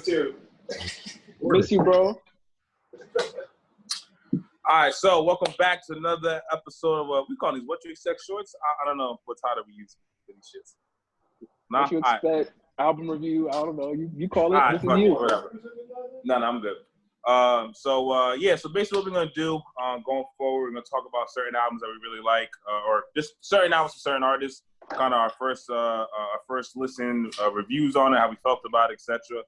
Too. Miss you, bro. All right, so welcome back to another episode of we call these what you expect shorts. I don't know what title we use for these shits. Nah, What you expect? Album review? I don't know. You call it. All right, This is you. Whatever. No, I'm good. So basically what we're gonna do going forward, we're gonna talk about certain albums that we really like, or just certain albums from certain artists. Kind of our first listen reviews on it, how we felt about it, etc.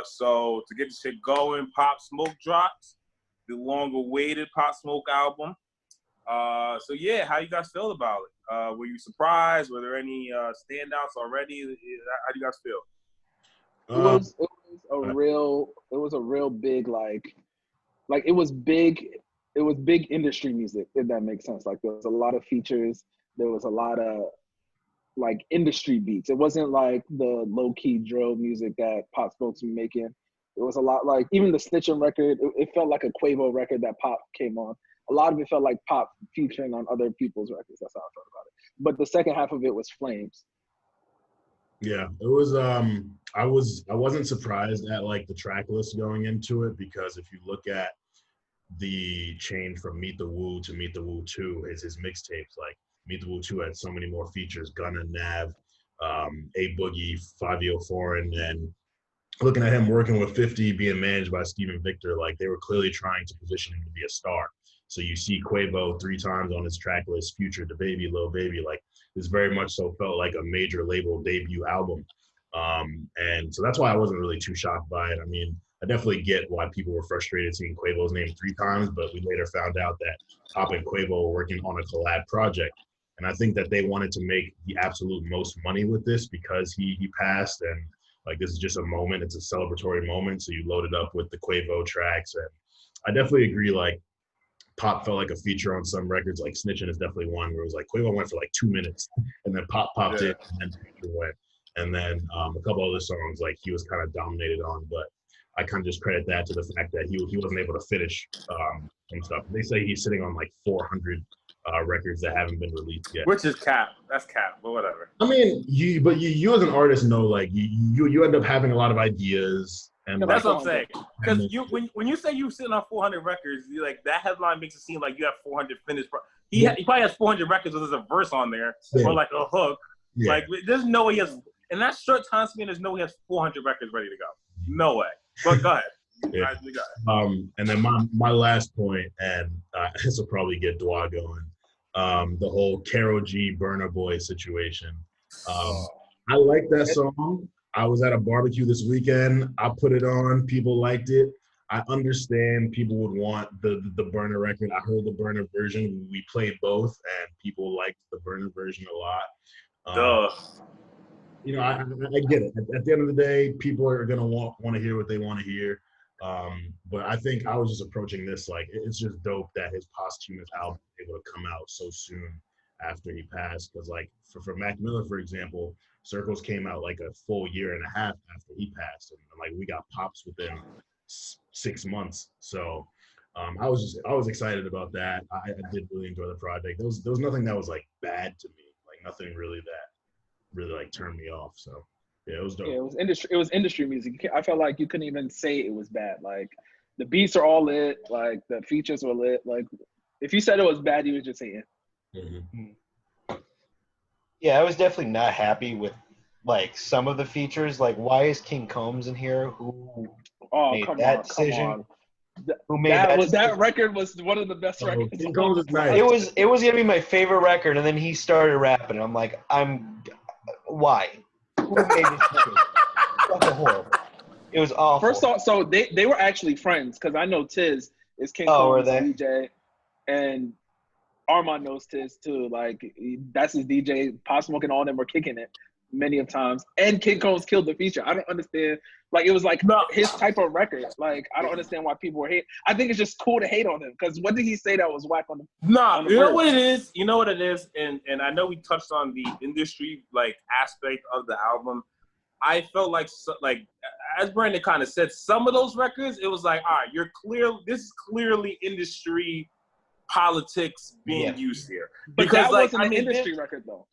So to get this shit going, Pop Smoke drops the long-awaited Pop Smoke album. So yeah, how you guys feel about it? Were you surprised? Were there any standouts already? How do you guys feel? It was a real big like it was big industry music, if that makes sense. Like there was a lot of features, there was a lot of like industry beats. It wasn't like the low-key drill music that Pop Smoke's been making. It was a lot like even the Snitchin' record, it felt like a Quavo record that Pop came on. A lot of it felt like Pop featuring on other people's records. That's how I felt about it. But the second half of it was flames. Yeah, it was I wasn't surprised at like the track list going into it, because if you look at the change from Meet the Woo to Meet the Woo 2 is his mixtapes. Like Meet the Woo 2 had so many more features, Gunn and Nav, A Boogie, Fabio Foreign, and looking at him working with 50, being managed by Steven Victor, like they were clearly trying to position him to be a star. So you see Quavo 3 times on his track list, Future, DaBaby, Lil Baby, like this very much so felt like a major label debut album. And so that's why I wasn't really too shocked by it. I mean, I definitely get why people were frustrated seeing Quavo's name 3 times, but we later found out that Pop and Quavo were working on a collab project. And I think that they wanted to make the absolute most money with this because he passed, and like this is just a moment. It's a celebratory moment. So you load it up with the Quavo tracks. And I definitely agree, like Pop felt like a feature on some records, like Snitchin' is definitely one where it was like Quavo went for like 2 minutes and then Pop popped in and then Future went. And then a couple other songs like he was kind of dominated on, but I kind of just credit that to the fact that he wasn't able to finish some stuff. They say he's sitting on like 400 records that haven't been released yet. Which is cap. That's cap, but whatever. I mean, you as an artist know, like you end up having a lot of ideas. And that's what I'm saying. Because when you say you're sitting on 400 records, you like that headline makes it seem like you have 400 finished. He probably has 400 records with a verse on there or like a hook. Yeah. Like there's no way he has. In that short time span, there's no way he has 400 records ready to go. No way. But go ahead. Yeah. And then my last point, and this will probably get Dwa going. The whole Karol G Burna Boy situation. I like that song. I was at a barbecue this weekend. I put it on. People liked it. I understand people would want the Burna record. I heard the Burna version. We played both, and people liked the Burna version a lot. You know, I get it. At the end of the day, people are gonna want to hear what they want to hear. But I think I was just approaching this like it's just dope that his posthumous album was able to come out so soon after he passed. Because like for Mac Miller, for example, Circles came out like a full year and a half after he passed, and like we got Pops within 6 months. So I was excited about that. I did really enjoy the project. There was nothing that was like bad to me, like nothing really that really like turned me off. So yeah, it was dope. Yeah, it was industry music. I felt like you couldn't even say it was bad. Like the beats are all lit, like the features were lit. Like if you said it was bad, you would just say it. Mm-hmm. Yeah, I was definitely not happy with like some of the features. Like, why is King Combs in here? Who made that decision? Who made that record was one of the best records. King Combs is nice. It was gonna be my favorite record, and then he started rapping, and I'm like, why? Who made this record? Fucking horrible. It was awful. First off, so they were actually friends because I know Tiz is King Combs' DJ, and Armon knows Tiz too. Like that's his DJ. Pop Smoke and all them were kicking it many of times, and King Combs killed the feature. I don't understand. Like it was like his type of record. Like I don't understand why people were hate. I think it's just cool to hate on him because what did he say that was whack on the? Nah, you know what it is. You know what it is, and I know we touched on the industry like aspect of the album. I felt like as Brandon kind of said, some of those records, it was like, all right, this is clearly industry politics being used here. Because that wasn't an industry record though.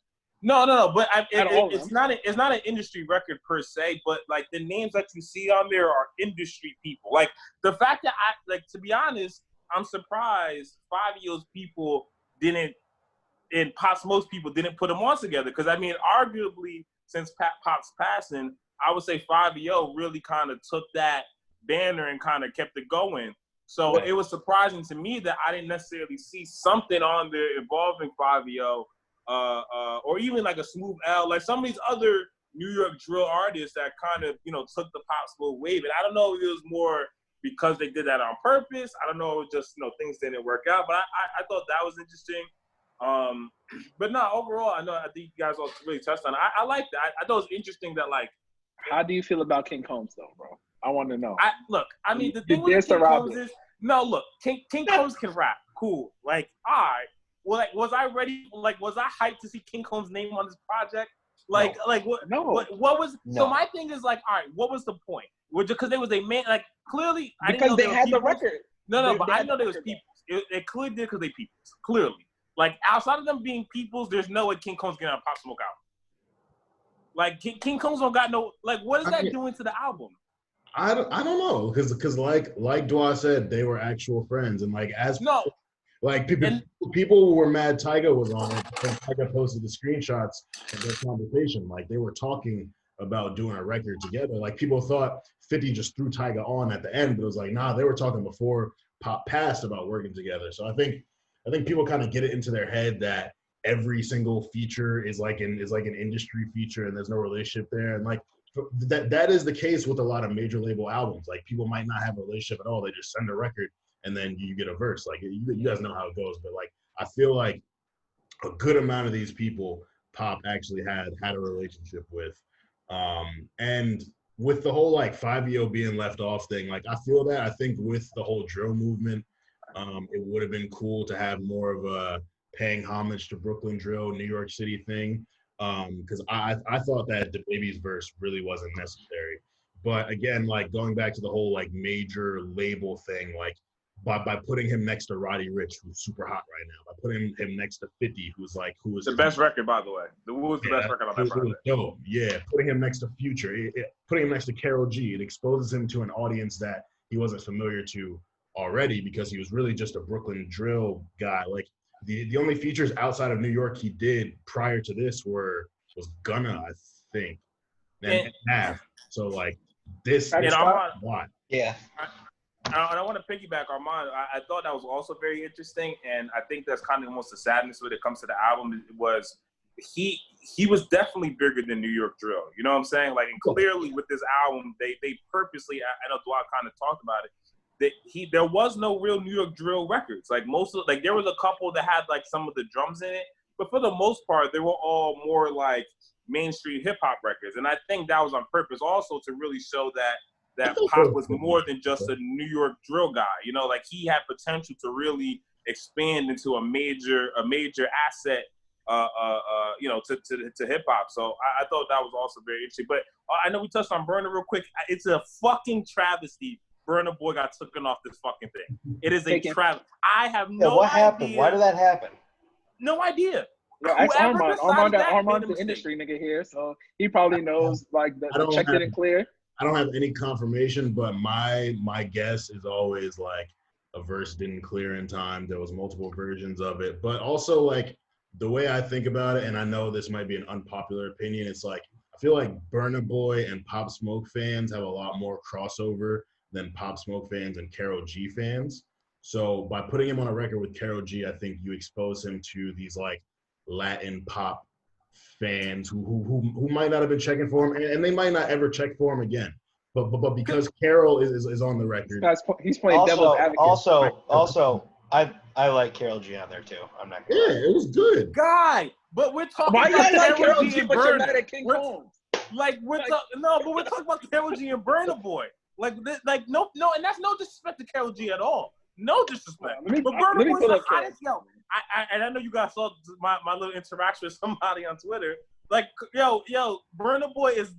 No. But it's not an industry record per se. But like the names that you see on there are industry people. Like the fact that to be honest, I'm surprised Fabio's people didn't, and Pop Smoke's people didn't put them on together. Because I mean, arguably since Pop's passing, I would say Fabio really kind of took that banner and kind of kept it going. So it was surprising to me that I didn't necessarily see something on there involving Fabio, or even like a Smooth L, like some of these other New York drill artists that kind of, took the Pop Smoke wave. And I don't know if it was more because they did that on purpose. I don't know, it was just, things didn't work out. But I thought that was interesting. But no, overall, I think you guys all really touched on it. I like that. I thought it was interesting that, like, how do you feel about King Combs though, bro? I want to know. The thing with King Combs is, King Combs can rap. Cool. Like, all right. Well, like, was I ready? Like, was I hyped to see King Combs' name on this project? Like, what? No. What was? No. So my thing is like, all right, what was the point? Because there was a man, like, clearly. Because they had the record. No, but I know there was peoples. It clearly did because they peoples. Clearly. Like, outside of them being peoples, there's no way King Combs getting a Pop Smoke album. Like, King Combs don't got no, like, what is that doing to the album? I don't know, because like Dwa said, they were actual friends, and like people were mad Tyga was on it, and Tyga posted the screenshots of their conversation. Like, they were talking about doing a record together. Like, people thought 50 just threw Tyga on at the end, but it was like, nah, they were talking before Pop passed about working together. So I think people kind of get it into their head that every single feature is like an industry feature, and there's no relationship there. And like that is the case with a lot of major label albums. Like, people might not have a relationship at all. They just send a record and then you get a verse. Like, you guys know how it goes. But like, I feel like a good amount of these people Pop actually had a relationship with. And with the whole like Fabio being left off thing, like, I feel that. I think with the whole drill movement, it would have been cool to have more of a paying homage to Brooklyn drill, New York City thing. Because I thought that DaBaby's verse really wasn't necessary. But again, like, going back to the whole like major label thing, like by putting him next to Roddy Ricch, who's super hot right now, by putting him next to 50, who was the best record, by the way. The Woo was the best record on that project. Dope. Yeah, putting him next to Future, putting him next to Karol G, it exposes him to an audience that he wasn't familiar to already, because he was really just a Brooklyn drill guy. Like, the only features outside of New York he did prior to this was Gunna, I think, and Nav. So like this Armon, yeah. And I want to piggyback Armon. I thought that was also very interesting, and I think that's kind of almost the sadness when it comes to the album. It was he was definitely bigger than New York drill. You know what I'm saying? Like, and clearly with this album, they purposely. I know Dwight kind of talked about it. There was no real New York drill records. Like, there was a couple that had like some of the drums in it, but for the most part, they were all more like mainstream hip hop records. And I think that was on purpose also to really show that Pop was more than just a New York drill guy. Like, he had potential to really expand into a major asset, to hip hop. So I thought that was also very interesting. But I know we touched on Burna real quick. It's a fucking travesty. Burna Boy got taken off this fucking thing. It is a trap. I have no idea. What happened? Why did that happen? No idea. Well, Armon's the industry nigga here, so he probably knows, like, the check didn't clear. I don't have any confirmation, but my guess is always like a verse didn't clear in time. There was multiple versions of it. But also, like, the way I think about it, and I know this might be an unpopular opinion, it's like, I feel like Burna Boy and Pop Smoke fans have a lot more crossover than Pop Smoke fans and Karol G fans. So by putting him on a record with Karol G, I think you expose him to these like Latin pop fans who might not have been checking for him, and they might not ever check for him again. But because Karol is on the record, he's playing devil's advocate. Also, I like Karol G on there too. I'm not gonna it was good. Guy, but we're talking about Karol G and but you're Burna. mad at King Combs. Like, we're talking about Karol G and Burna Boy. Like no, and that's no disrespect to Karol G at all. No disrespect. But Burna Boy's the hottest. And I know you guys saw my little interaction with somebody on Twitter. Like, yo, Burna Boy is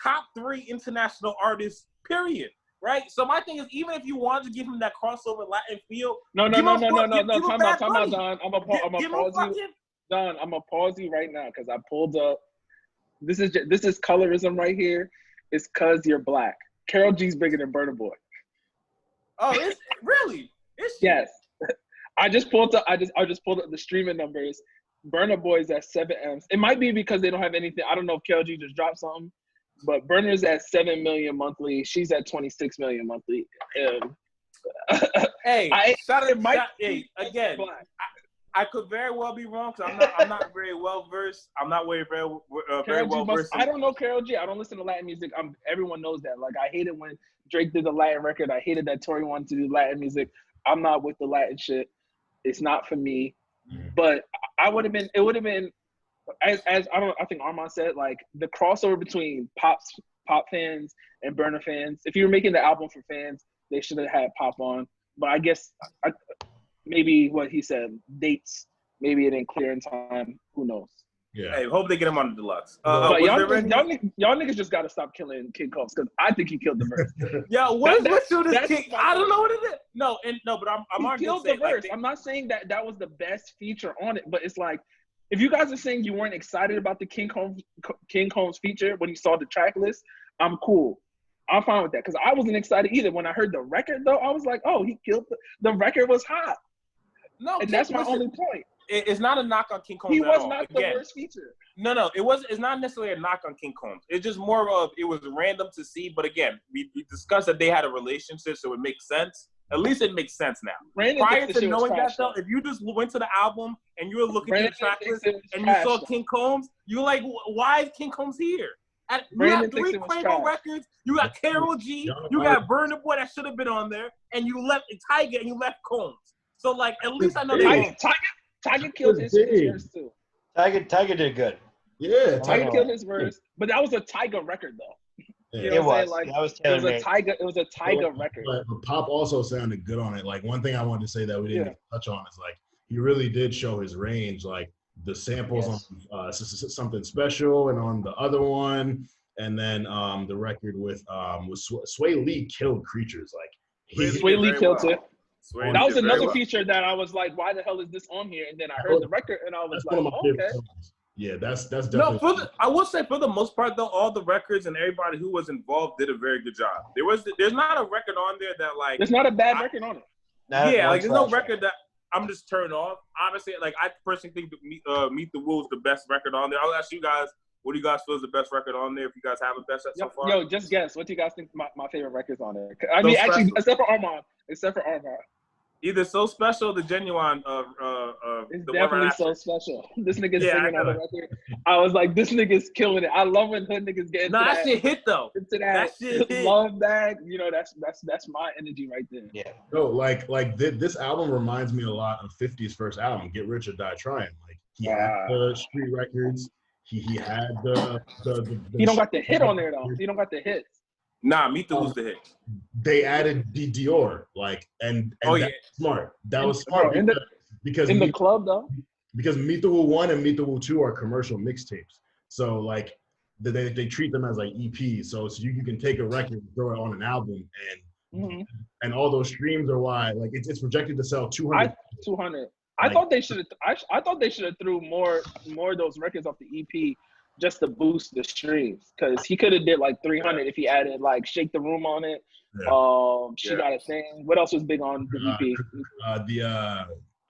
top 3 international artist, period. Right? So my thing is, even if you wanted to give him that crossover Latin feel, no. Time out, Don. I'm gonna pause you. Don, I'm gonna pause you right now because I pulled up. This is colorism right here. It's cause you're black. Karol G's bigger than Burna Boy. Oh, it's really? Is she? Yes. I just pulled up the streaming numbers. Burna Boy's at 7 M's. It might be because they don't have anything. I don't know if Karol G just dropped something, but Burna's at 7 million monthly. She's at 26 million monthly. Hey, again. I could very well be wrong because I'm not very well versed. I'm not very well versed. I don't know Karol G. I don't listen to Latin music. Everyone knows that. Like I hated when Drake did the Latin record. I hated that Tory wanted to do Latin music. I'm not with the Latin shit. It's not for me. But it would have been as I think Armon said, like the crossover between pop fans and Burna fans. If you were making the album for fans, they should have had Pop on. But I guess maybe what he said, dates, maybe it didn't clear in time. Who knows? Yeah. Hey, hope they get him on the deluxe. But y'all niggas just gotta stop killing King Combs because I think he killed the verse. Yeah, what's with this King? I don't know what it is. But I'm he killed the verse. I'm not saying that was the best feature on it, but it's like if you guys are saying you weren't excited about the King Combs feature when you saw the track list, I'm cool. I'm fine with that because I wasn't excited either. When I heard the record though, I was like, oh, he killed the record was hot. No, and that's my only point. It's not a knock on King Combs. He was not the worst feature. No, it wasn't. It's not necessarily a knock on King Combs. It's just more of it was random to see. But again, we discussed that they had a relationship, so it makes sense. At least it makes sense now. Prior to knowing that, though, if you just went to the album and you were looking at the track list and you saw King Combs, you're like, why is King Combs here? You got 3 Quavo records. You got Karol G. You got Burna Boy that should have been on there, and you left Tyga and you left Combs. So like, at least I know Tyga killed his verse too. Tyga did good. Yeah, Tyga killed his verse, but that was a Tyga record though. Yeah. You know It was. Like, that was Taylor made. It was a Tyga record. But Pop also sounded good on it. Like one thing I wanted to say that we didn't touch on is like he really did show his range. Like the samples on Something Special and on the other one, and then the record with Sway Lee killed Creatures. Like Sway Lee killed it. That was another well. feature that I was like, why the hell is this on here? And then I heard the record and I was like, okay. Yeah, that's definitely. No, I will say for the most part though, all the records and everybody who was involved did a very good job. There's not a record on there that like. There's not a bad record on it. There's no record that I'm just turned off. Honestly, like I personally think Meet the Woo is the best record on there. I'll ask you guys, what do you guys feel is the best record on there? If you guys have a best so far. Yo, just guess. What do you guys think my favorite record's on there? I mean, actually, except for Armon. Either So Special or the Genuine it's definitely So Special. This nigga's singing on the record. I was like, this nigga's killing it. I love when hood niggas get into that. That shit hit though. Into that shit hit. Love that. You know, that's my energy right there. Yeah. No, like this album reminds me a lot of 50's first album, Get Rich or Die Trying. Like he had the street records. He had the he don't got the hit on there though. He don't got the hits. Nah, Meet the Woo's the hit. They added Dior, like, and that's smart. That was smart because in the club though. Because Meet the Woo 1 and Meet the Woo 2 are commercial mixtapes. So like they treat them as like EPs. So you can take a record and throw it on an album and all those streams are why like it's projected to sell 200. 200. I thought they should have threw more of those records off the EP just to boost the streams because he could have did like 300 if he added like Shake the Room on it. She Got a Thing. What else was big on the EP?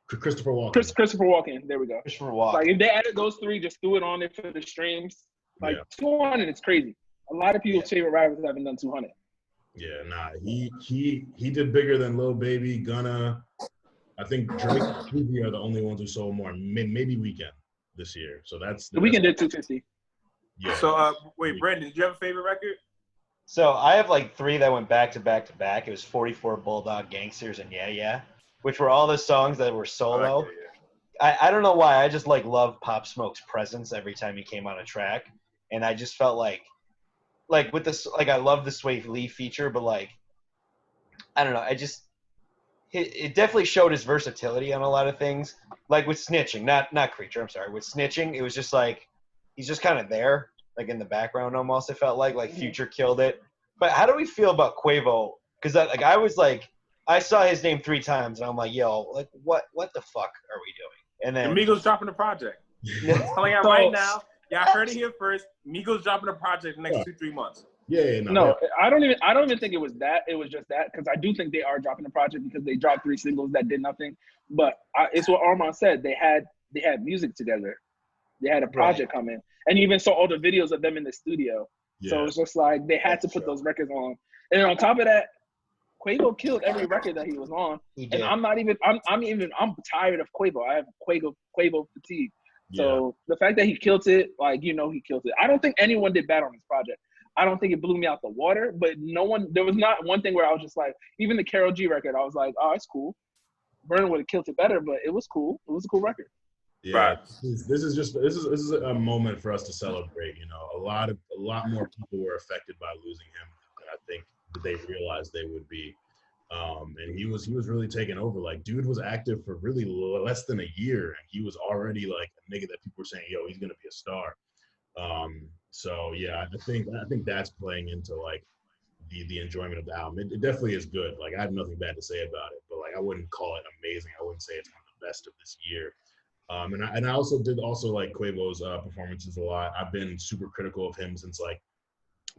Christopher Walken. Christopher Walken. There we go. Christopher Walken. Like if they added those 3, just threw it on there for the streams. Like 200, it's crazy. A lot of people's favorite rappers haven't done 200. Yeah, nah. He did bigger than Lil Baby, Gunna. I think Drake and Tubi are the only ones who sold more. Maybe Weeknd this year. So that's the Weeknd did 250. Yeah. So wait, Brandon, did you have a favorite record? So I have like 3 that went back to back to back. It was 44 Bulldog Gangsters and Yeah Yeah, which were all the songs that were solo. I don't know why. I just like love Pop Smoke's presence every time he came on a track, and I just felt like with this, like I love the Sway Lee feature, but like I don't know. It definitely showed his versatility on a lot of things. Like with Snitching, not Creature. I'm sorry. With Snitching, it was just like he's just kind of there, like in the background almost. It felt like Future killed it. But how do we feel about Quavo? Because I was like, I saw his name 3 times, and I'm like, yo, like what the fuck are we doing? And then the Migos dropping the project. I'm telling you right now. Y'all heard it here first. Migos dropping a project in the next 2-3 months. No, I don't even think it was that. It was just that because I do think they are dropping a project because they dropped 3 singles that did nothing. But it's what Armon said. They had music together. They had a project coming, and you even saw all the videos of them in the studio. Yeah. So it's just like they had to put those records on. And on top of that, Quavo killed every record that he was on. And I'm tired of Quavo. I have Quavo fatigue. So the fact that he killed it, like, he killed it. I don't think anyone did bad on this project. I don't think it blew me out the water, but there was not one thing where I was just like, even the Karol G record, I was like, oh, it's cool. Burner would have killed it better, but it was cool. It was a cool record. Yeah, right. This is a moment for us to celebrate. A lot more people were affected by losing him than I think that they realized they would be. And he was really taking over. Like, dude was active for really less than a year, and he was already like a nigga that people were saying, yo, he's gonna be a star. So yeah, I think that's playing into like the enjoyment of the album. It definitely is good. Like, I have nothing bad to say about it, but like I wouldn't call it amazing. I wouldn't say it's one of the best of this year. And I also like Quavo's performances a lot. I've been super critical of him since like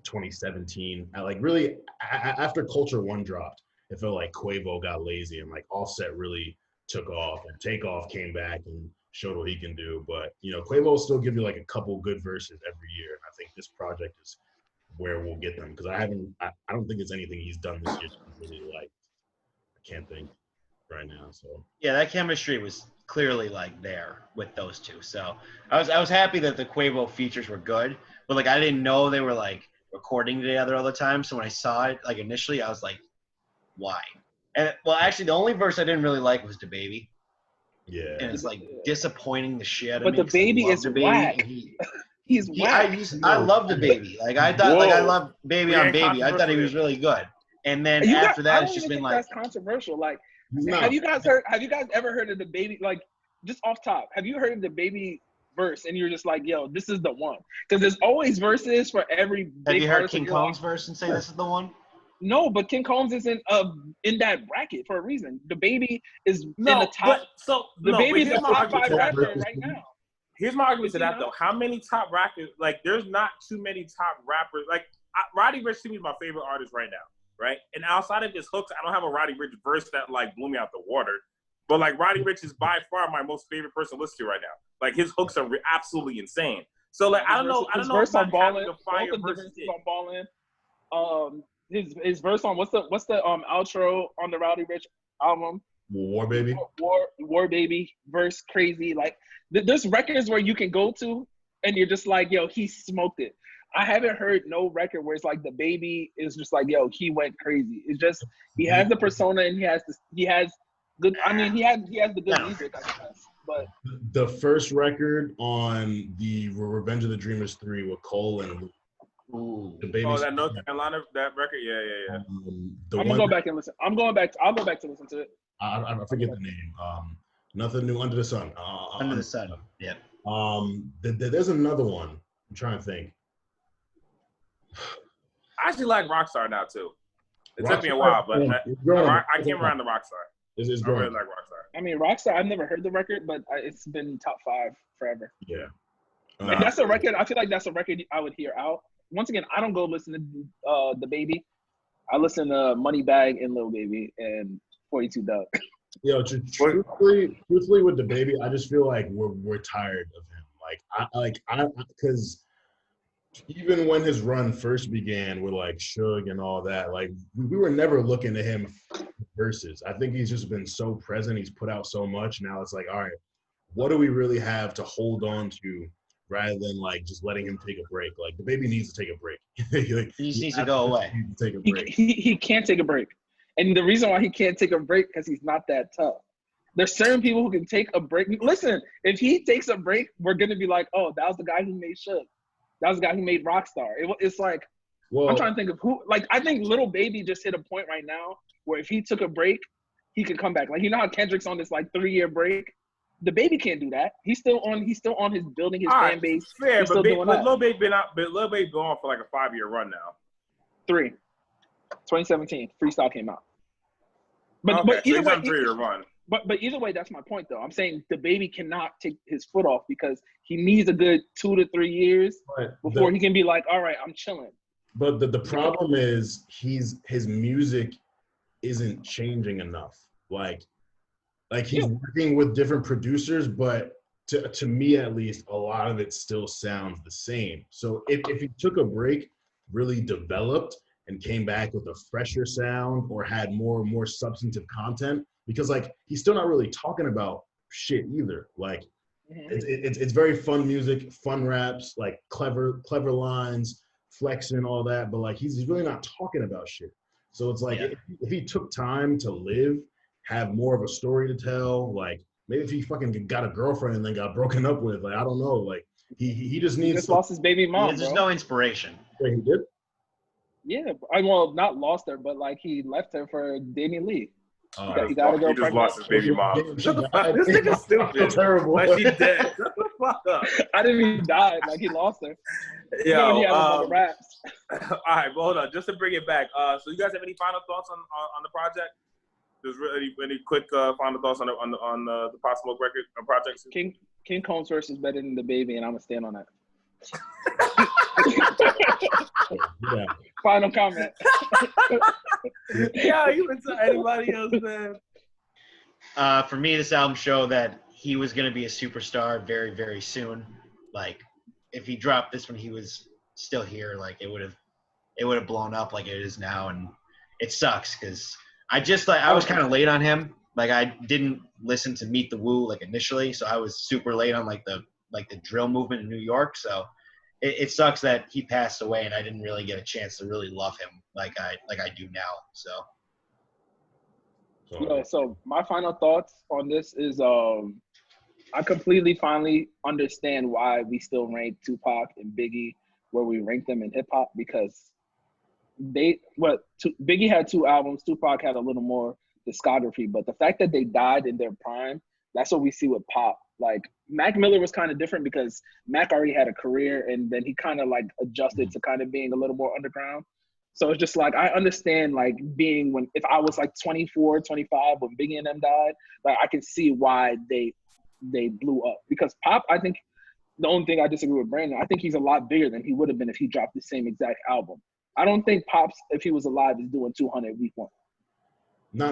2017. I like really after Culture One dropped, it felt like Quavo got lazy and like Offset really took off, and Takeoff came back and showed what he can do. But Quavo will still give you like a couple good verses every year, and I think this project is where we'll get them because I don't think it's anything he's done this year that I really liked. I can't think right now. So yeah, that chemistry was clearly like there with those two. So I was happy that the Quavo features were good, but like I didn't know they were like recording together all the time. So when I saw it like initially, I was like, why? And well, actually, the only verse I didn't really like was DaBaby. Yeah, and it's like disappointing the shit out of me. But DaBaby is whack. He's whack. I love DaBaby. Like I thought, I love Baby on Baby. I thought he was really good. And then after that, it's just been like that's controversial. Like, have you guys ever heard of DaBaby? Like, just off top, have you heard of DaBaby verse? And you're just like, yo, this is the one. Because there's always verses for every. Have you heard King Combs' verse and say this is the one? No, but King Combs isn't in that bracket for a reason. DaBaby is in the top. DaBaby is the top 5 rapper right now. Here's my argument to that though. How many top rappers? Like, there's not too many top rappers. Like, Roddy Ricch to me is my favorite artist right now, right? And outside of his hooks, I don't have a Roddy Ricch verse that like blew me out the water. But like, Roddy Ricch is by far my most favorite person to listen to right now. Like, his hooks are absolutely insane. So like, I don't know verse on Ballin', his verse on what's the outro on the Roddy Ricch album? War Baby. War Baby verse crazy. Like, there's records where you can go to and you're just like, yo, he smoked it. I haven't heard no record where it's like DaBaby is just like, yo, he went crazy. It's just he has the persona and he has good. I mean, he has the good music, I guess. But the first record on the Revenge of the Dreamers 3 with Cole and that North Carolina that record, yeah. I'm gonna go back and listen. I'll go back to listen to it. I forget the name. Nothing New Under the Sun. Under the Sun. Yeah. There's another one. I'm trying to think. I actually like Rockstar now too. It took me a while, but I came around to Rockstar. I really like Rockstar. I mean, Rockstar. I've never heard the record, but it's been top 5 forever. Yeah. And that's a record. I feel like that's a record I would hear out. Once again, I don't go listen to DaBaby. I listen to Moneybagg and Lil Baby and 42 Dugg. Yo, truthfully with DaBaby, I just feel like we're tired of him. Because even when his run first began with like Suge and all that, like we were never looking to him for verses. I think he's just been so present. He's put out so much. Now it's like, all right, what do we really have to hold on to? Rather than like just letting him take a break. Like, DaBaby needs to take a break. He just needs to go away. Take a break. He can't take a break. And the reason why he can't take a break because he's not that tough. There's certain people who can take a break. Listen, if he takes a break, we're gonna be like, oh, that was the guy who made Suge. That was the guy who made Rockstar. It's like, well, I'm trying to think of who. Like, I think Lil Baby just hit a point right now where if he took a break, he could come back. Like, you know how Kendrick's on this like 3-year break. DaBaby can't do that. He's still on his building his fan base. Fair, but Lil Baby been on for like a 5-year run now. 3. 2017, Freestyle came out. But okay, either way, But either way, that's my point though. I'm saying the baby cannot take his foot off because he needs a good 2 to 3 years before he can be like, all right, I'm chilling. But the problem is his music isn't changing enough. Like he's working with different producers, but to me at least, a lot of it still sounds the same. So if he took a break, really developed, and came back with a fresher sound or had more substantive content, because like he's still not really talking about shit either. Like it's very fun music, fun raps, like clever lines, flexing, all that, but like he's really not talking about shit. So it's like if he took time to live, have more of a story to tell, like maybe if he fucking got a girlfriend and then got broken up with, like I don't know, like he just needs. He just lost his baby mom. There's no inspiration. Wait, he did? Yeah, well, not lost her, but like he left her for Damian Lee. He got a girl He just lost his baby mom. This nigga's stupid. Terrible. Like she's dead. Shut the fuck up. I didn't even die. Like he lost her. Yo, He had a raps. all right, but hold on. Just to bring it back. So you guys have any final thoughts on the project? There's really any quick final thoughts on the Pop Smoke record projects? King Combs verse is better than the baby, and I'm gonna stand on that. Yeah. Final comment. Yeah, you would tell anybody else, man. For me, this album showed that he was going to be a superstar very, very soon. Like, if he dropped this when he was still here, like it would have blown up like it is now, and it sucks because I was kind of late on him. Like, I didn't listen to Meet the Woo like initially, so I was super late on like the drill movement in New York. So it sucks that he passed away, and I didn't really get a chance to really love him like I do now. So. Yeah, so my final thoughts on this is I completely finally understand why we still rank Tupac and Biggie where we rank them in hip hop, because Biggie had 2 albums, Tupac had a little more discography, but the fact that they died in their prime, that's what we see with Pop. Like Mac Miller was kind of different because Mac already had a career, and then he kind of like adjusted to kind of being a little more underground. So it's just like, I understand like if I was like 24, 25 when Biggie and them died, like I can see why they blew up. Because Pop, I think the only thing I disagree with Brandon, I think he's a lot bigger than he would have been if he dropped the same exact album. I don't think Pop's, if he was alive, is doing 200 week 1.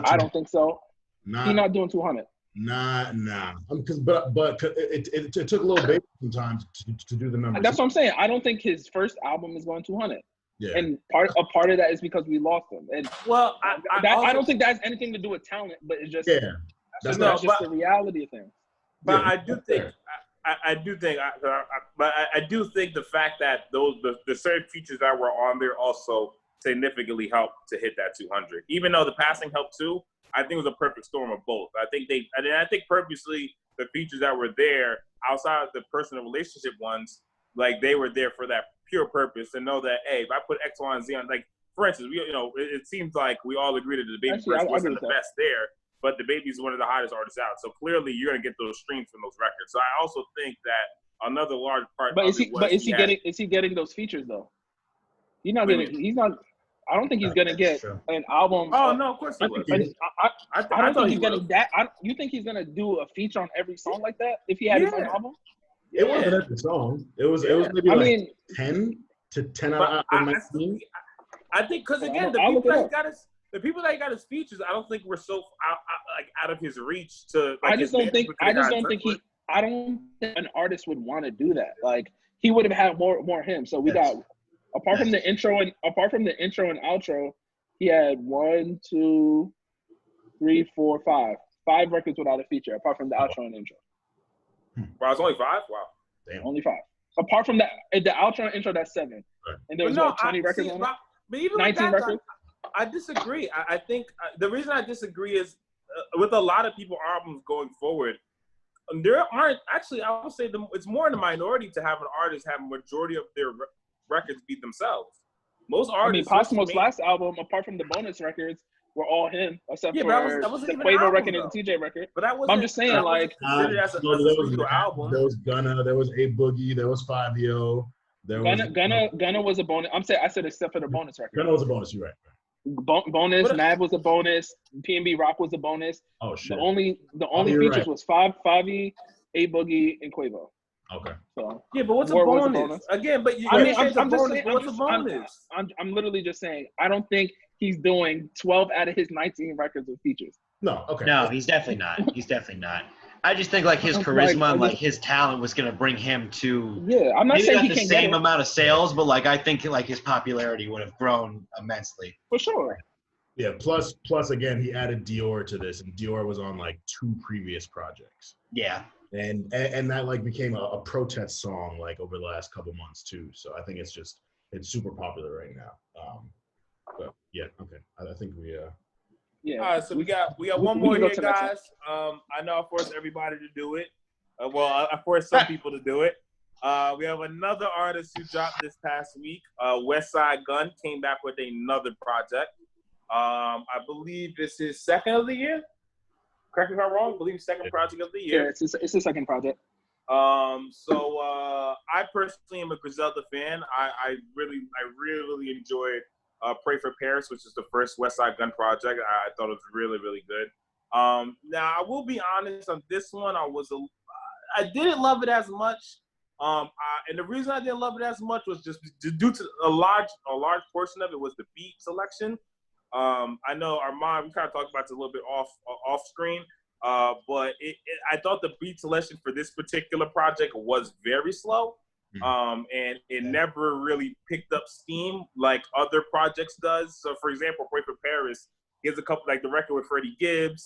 I don't think so. He's not doing 200. Nah. But it took a little baby sometimes to do the numbers. That's what I'm saying. I don't think his first album is going 200. Yeah. And a part of that is because we lost him. And well, I don't think that has anything to do with talent, but it's just that's just the reality of things. But I do think the fact that the certain features that were on there also significantly helped to hit that 200. Even though the passing helped too, I think it was a perfect storm of both. I think purposely the features that were there outside of the personal relationship ones, like they were there for that pure purpose, and know that, hey, if I put X, Y, and Z on, like for instance, it seems like we all agree that the Baby first wasn't the best there, but the Baby's one of the hottest artists out. So clearly, you're gonna get those streams from those records. So I also think that another large part. But is he getting those features though? He's not getting. He's not. I don't think he's gonna get an album. Oh no, of course he was. I don't think he's gonna that. You think he's gonna do a feature on every song like that if he had his own album? It wasn't every song. It was maybe 10 to 10 out of 19. I think because again, the people that got his features, I don't think were so out of his reach to. Like, I just don't think an artist would want to do that. Like he would have had more him. So we got apart from the intro and outro, he had 1, 2, 3, 4, 5 records without a feature apart from the outro and intro. Wow, it's only 5? Wow. Damn. Only 5. Apart from the outro and intro, that's 7. Right. And there was 20 records on it? But even 19 records? I disagree. I think the reason I disagree is with a lot of people albums going forward, there aren't actually. I would say it's more in the minority to have an artist have a majority of their records be themselves. Most artists. Pop Smoke's last album, apart from the bonus records, were all him, except for the Quavo record and the TJ record. But I'm just saying, like, considered as a studio album. There was Gunna, there was A Boogie, there was Fabio. Gunna was a bonus. I said except for the bonus record. Gunna was a bonus. You're right. Bonus. What- Nav was a bonus. P&B Rock was a bonus. Oh shit. The only you're features right. was Favi, A Boogie, and Quavo. Okay. So Yeah, but what's a War was bonus? Again, but you I mean, can't say it's a I'm just bonus. saying. But what's a bonus? I'm literally just saying. I don't think he's doing 12 out of his 19 records with features. No. Okay. No, he's definitely not. He's definitely not. I just think like his Like, charisma and I like his talent was gonna bring him to Yeah, I'm not maybe saying not he the can't get same it amount of sales, but like I think like his popularity would have grown immensely. for sure. Yeah. Plus again, he added Dior to this, and Dior was on like 2 previous projects. Yeah. And that like became a protest song like over the last couple months too. So I think it's super popular right now. But yeah, okay. I think we Yeah. All right, so we got one we more can go here, to the next one. guys. I know I forced everybody to do it. I forced some people to do it. We have another artist who dropped this past week. Westside Gunn came back with another project. I believe it's his second of the year. Correct me if I'm wrong. I believe second project of the year. Yeah, it's the second project. So I personally am a Griselda fan. I really enjoyed Pray for Paris, which is the first Westside Gunn project. I thought it was really, really good. Now I will be honest on this one. I didn't love it as much. And the reason I didn't love it as much was just due to a large portion of it was the beat selection. I know Armon, we kind of talked about this a little bit off screen, but I thought the beat selection for this particular project was very slow, and it never really picked up steam like other projects does. So, for example, Pray for Paris, he has a couple, like the record with Freddie Gibbs,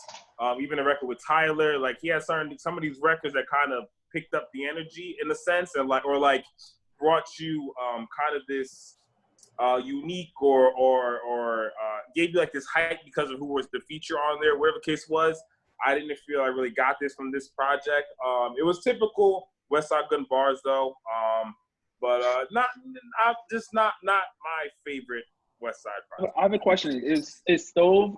even the record with Tyler. Like he has some of these records that kind of picked up the energy in a sense, and brought you kind of this unique or gave you like this hype because of who was the feature on there, whatever the case was. I didn't feel I really got this from this project. It was typical Westside Gunn bars though, but not my favorite Westside project. I have a question. Is Stove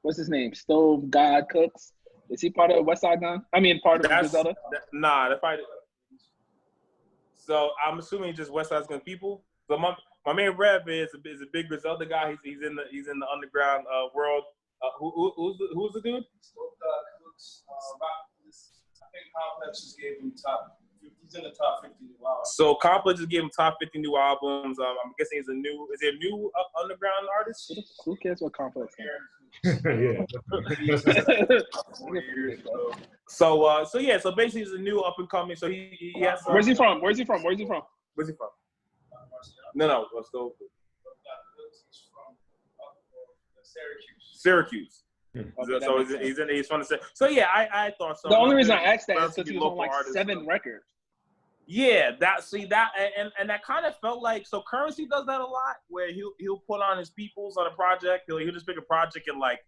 what's his name? Stove God Cooks. Is he part of Westside Gunn? I mean, part of Griselda? So I'm assuming just Westside Gunn people. So my main rep is a big Griselda guy. He's in the underground world. Who's the dude? I think Complex just gave him top. He's in the top 50 new albums. So Complex just gave him top 50 new albums. I'm guessing is he a new underground artist? Who cares what Complex is? yeah. So basically he's a new up and coming. So he has. Where's he from? No, let's go. Syracuse. Okay, So he's from the Syracuse. So yeah, I thought so. The only reason I asked that is because he was on local like artists. 7 records. Yeah, and that kind of felt like, so Currency does that a lot, where he'll put on his peoples on a project. He'll just pick a project and like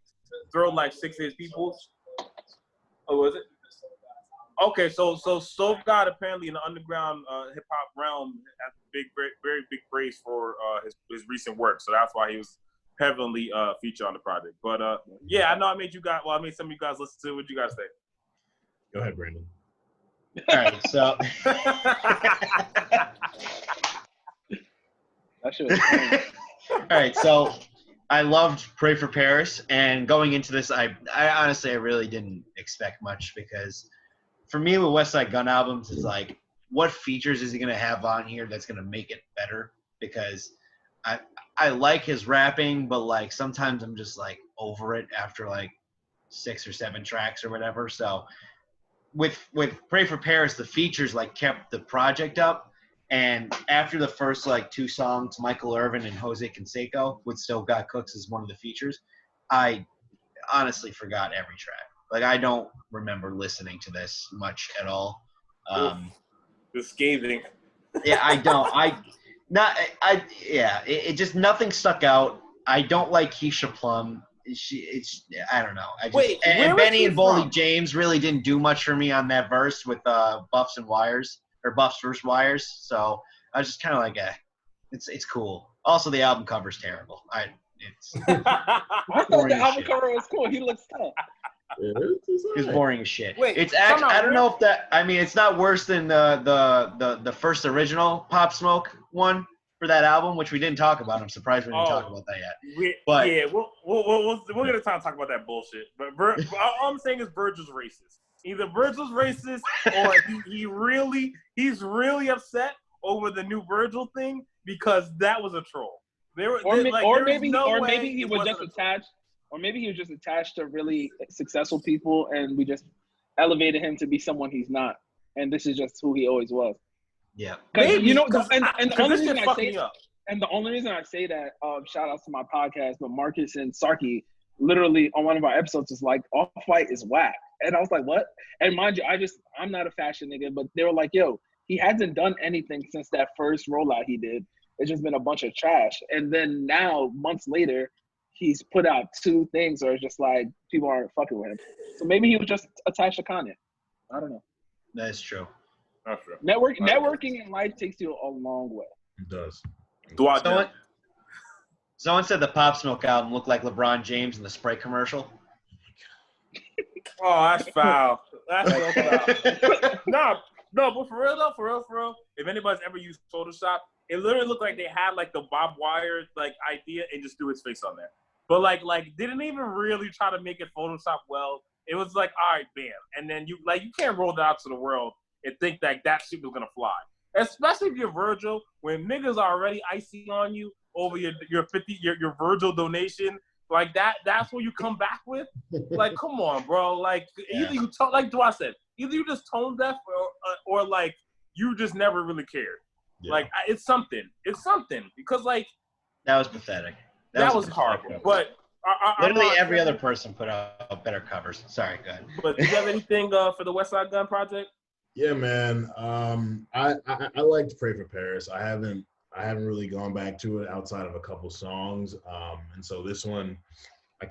throw like 6 of his peoples. Oh, was it? Okay, so Stove God apparently in the underground hip hop realm has very big praise for his recent work. So that's why he was heavily featured on the project. But yeah, I know I made some of you guys listen to it. What you guys think? Go ahead, Brandon. All right, so That shit was funny. all right, so I loved Pray for Paris, and going into this, I honestly I really didn't expect much, because for me with Westside Gunn albums, it's like, what features is he gonna have on here that's gonna make it better? Because I like his rapping, but like sometimes I'm just like over it after like 6 or 7 tracks or whatever. So with Pray for Paris, the features like kept the project up. And after the first like 2 songs, Michael Irvin and Jose Canseco with Still Got Cooks as one of the features, I honestly forgot every track. Like I don't remember listening to this much at all. The scathing. Yeah, I don't. It just nothing stuck out. I don't like Keisha Plum. I don't know. And Benny and Boldy James really didn't do much for me on that verse with Buffs and Wires, or Buffs versus Wires. So I was just kind of like, it's cool. Also, the album cover's terrible. I thought the album cover was cool. He looks tough. It's boring as shit. Wait, it's actually, I don't know if that. I mean, it's not worse than the first original Pop Smoke one for that album, which we didn't talk about. I'm surprised we didn't talk about that yet. But yeah, we'll get a time to talk about that bullshit. But all I'm saying is Virgil's racist. Either Virgil's racist or he's really upset over the new Virgil thing because that was a troll. Maybe he was just attached to really successful people, and we just elevated him to be someone he's not. And this is just who he always was. Yeah, maybe. You know, and the only reason I say that, shout outs to my podcast, but Marcus and Sarky literally on one of our episodes was like, Off-White is whack. And I was like, what? And mind you, I'm not a fashion nigga, but they were like, yo, he hasn't done anything since that first rollout he did. It's just been a bunch of trash. And then now, months later, he's put out 2 things where it's just like people aren't fucking with him. So maybe he was just attached to Kanye. I don't know. That's true. That's true. Networking in life takes you a long way. It does. Someone said the Pop Smoke album looked like LeBron James in the Sprite commercial. Oh, that's foul. That's so foul. No, but for real. If anybody's ever used Photoshop, it literally looked like they had like the Bob Wire like idea and just threw his face on there. But like didn't even really try to make it Photoshop well. It was like, all right, bam, and then you can't roll that out to the world and think that shit was gonna fly. Especially if you're Virgil, when niggas are already icing on you over your Virgil donation. Like that's what you come back with. Like, come on, bro. Like, either you like Dwa said, either you just tone deaf or like you just never really cared. Yeah. Like, it's something because like that was pathetic. That was horrible. But literally every other person put out better covers. Sorry, go ahead. But do you have anything for the Westside Gunn project? Yeah, man. I liked Pray for Paris. I haven't really gone back to it outside of a couple songs. And so this one, I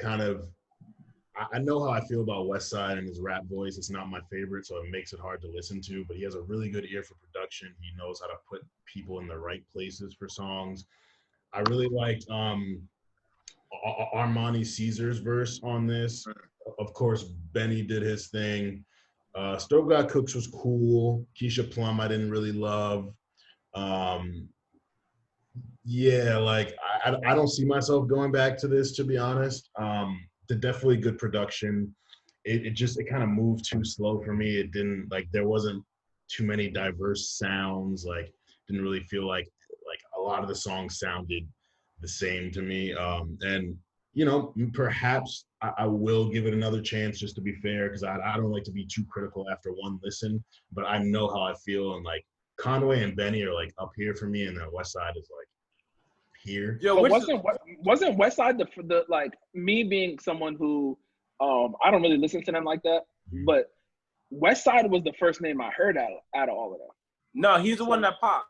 know how I feel about Westside and his rap voice. It's not my favorite, so it makes it hard to listen to, but he has a really good ear for production. He knows how to put people in the right places for songs. I really liked Armani Caesar's verse on this. Of course, Benny did his thing. Stove God Cooks was cool. Keisha Plum I didn't really love. Yeah, like I don't see myself going back to this, to be honest. Definitely good production. It kind of moved too slow for me. It didn't, like, there wasn't too many diverse sounds. Like, didn't really feel like a lot of the songs sounded the same to me. And you know, perhaps I will give it another chance, just to be fair, because I don't like to be too critical after one listen. But I know how I feel, and like Conway and Benny are like up here for me, and then Westside is like here. Yo, wasn't Westside the like, me being someone who I don't really listen to them like that, but Westside was the first name I heard out of all of them. No, he's the one that pops.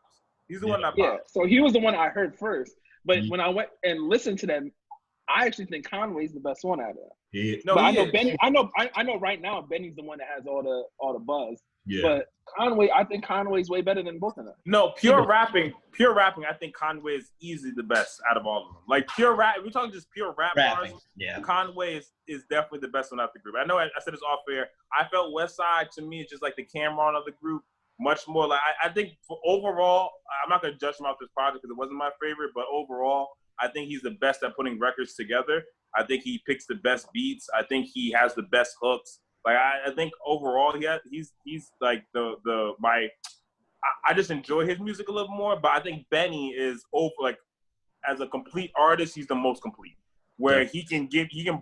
He's the one that pops. Yeah, so he was the one I heard first. But when I went and listened to them, I actually think Conway's the best one out of them. But I know Benny. I know right now Benny's the one that has all the buzz. Yeah. But Conway, I think Conway's way better than both of them. No, pure rapping. I think Conway is easily the best out of all of them. Like pure rap. If we're talking just pure rap bars, Conway is definitely the best one out of the group. I know I said this off air. I felt Westside to me is just like the Cameron of the group. Much more like I think for overall, I'm not gonna judge him off this project because it wasn't my favorite, but overall, I think he's the best at putting records together. I think he picks the best beats. I think he has the best hooks. Like I think overall, he's like I just enjoy his music a little more. But I think Benny is like as a complete artist, he's the most complete. Where he can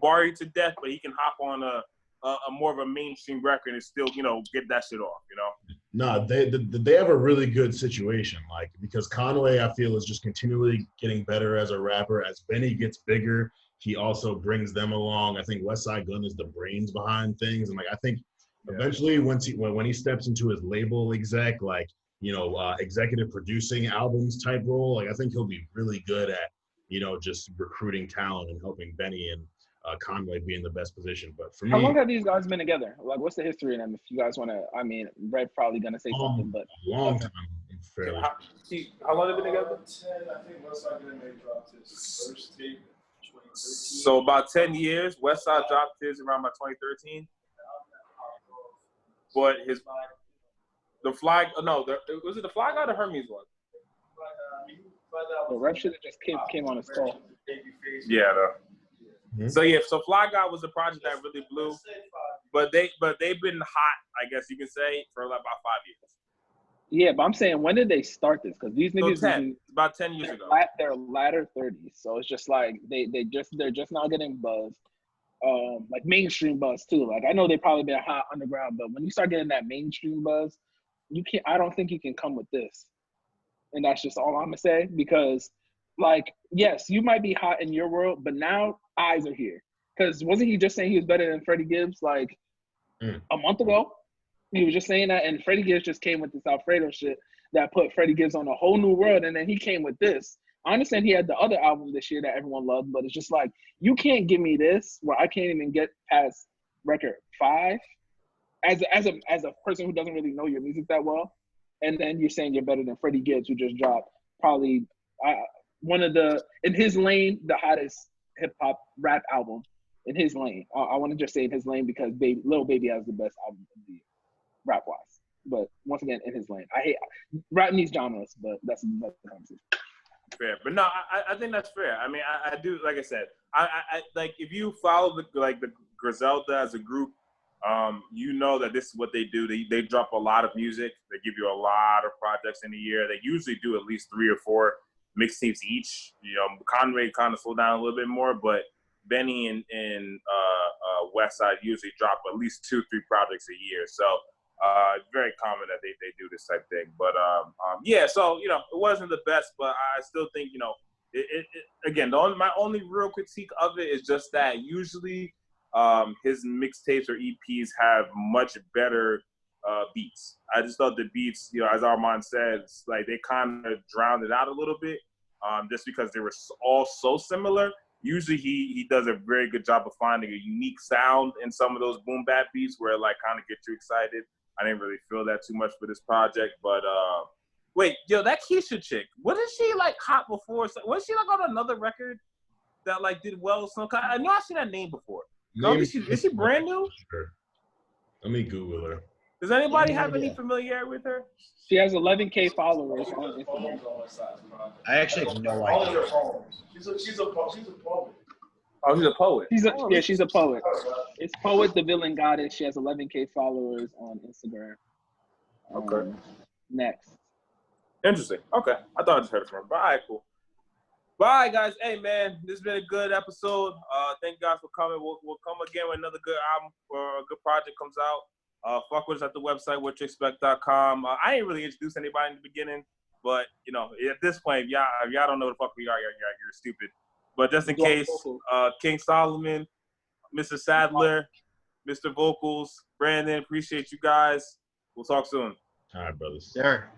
bar you to death, but he can hop on a more of a mainstream record and still, you know, get that shit off, you know? No, they have a really good situation, like, because Conway, I feel, is just continually getting better as a rapper. As Benny gets bigger, he also brings them along. I think Westside Gunn is the brains behind things. And, like, I think eventually when he steps into his label exec, like, you know, executive producing albums type role, like, I think he'll be really good at, you know, just recruiting talent and helping Benny and Conway be in the best position. But for me, how long have these guys been together? Like, what's the history of them? If you guys want to, I mean, Red's probably gonna say something, but long time. Fairly. How long have they been together? 10. I think Westside Gunn dropped his first tape. So about 10 years. Westside dropped his around by 2013. But was it the Fly Guy or Hermes one? The ref should have just came on his call. Yeah. Mhm. So yeah, so Fly Guy was a project that really blew, but they've been hot, I guess you could say, for like about 5 years. Yeah, but I'm saying, when did they start this? Because these So niggas 10, about 10 years ago. they're latter 30s, so it's just like they're just not getting buzz, like mainstream buzz too. Like, I know they probably been hot underground, but when you start getting that mainstream buzz, you can't. I don't think you can come with this, and that's just all I'm gonna say. Because, like, yes, you might be hot in your world, but now eyes are here. Because wasn't he just saying he was better than Freddie Gibbs like a month ago? He was just saying that, and Freddie Gibbs just came with this Alfredo shit that put Freddie Gibbs on a whole new world, and then he came with this. I understand he had the other album this year that everyone loved, but it's just like, you can't give me this where I can't even get past record 5 as a person who doesn't really know your music that well, and then you're saying you're better than Freddie Gibbs, who just dropped probably one of the, in his lane, the hottest hip hop rap album in his lane. I want to just say in his lane because Lil Baby has the best album of the year, rap wise. But once again, in his lane. I hate rap these genres, but that's another conversation. Fair, but no, I think that's fair. I mean, I do, like I said, I like, if you follow the Griselda as a group, you know that this is what they do. They drop a lot of music. They give you a lot of projects in a year. They usually do at least 3 or 4 mixtapes each. You know, Conway kind of slowed down a little bit more, but Benny and Westside usually drop at least 2-3 projects a year. So it's very common that they do this type thing. But yeah, so, you know, it wasn't the best, but I still think, you know, again, my only real critique of it is just that usually his mixtapes or EPs have much better beats. I just thought the beats, you know, as Armon said, it's like they kind of drowned it out a little bit, just because they were all so similar. Usually he does a very good job of finding a unique sound in some of those boom bap beats where it like kind of gets you excited. I didn't really feel that too much for this project, but wait, yo, that Keisha chick, what is she like hot before? Was she like on another record that like did well? I know I've seen that name before. Is she brand new? Sure. Let me Google her. Does anybody have any familiarity with her? She has 11K followers on Instagram. I actually have no idea. She's a poet. Oh, she's a poet. She's a poet. It's Poet the Villain Goddess. She has 11K followers on Instagram. Okay. Next. Interesting. Okay. I thought I just heard it from her. But all right, cool. Bye, guys. Hey, man, this has been a good episode. Thank you guys for coming. We'll come again with another good album or a good project comes out. Fuck with us at the website, whatyoexpect.com. I ain't really introduced anybody in the beginning, but, you know, at this point, if y'all don't know who the fuck we are, you're stupid. But just in case, King Salomon, Mr. Saddler, Mr. Vocals, Brandon, appreciate you guys. We'll talk soon. All right, brothers. Sure.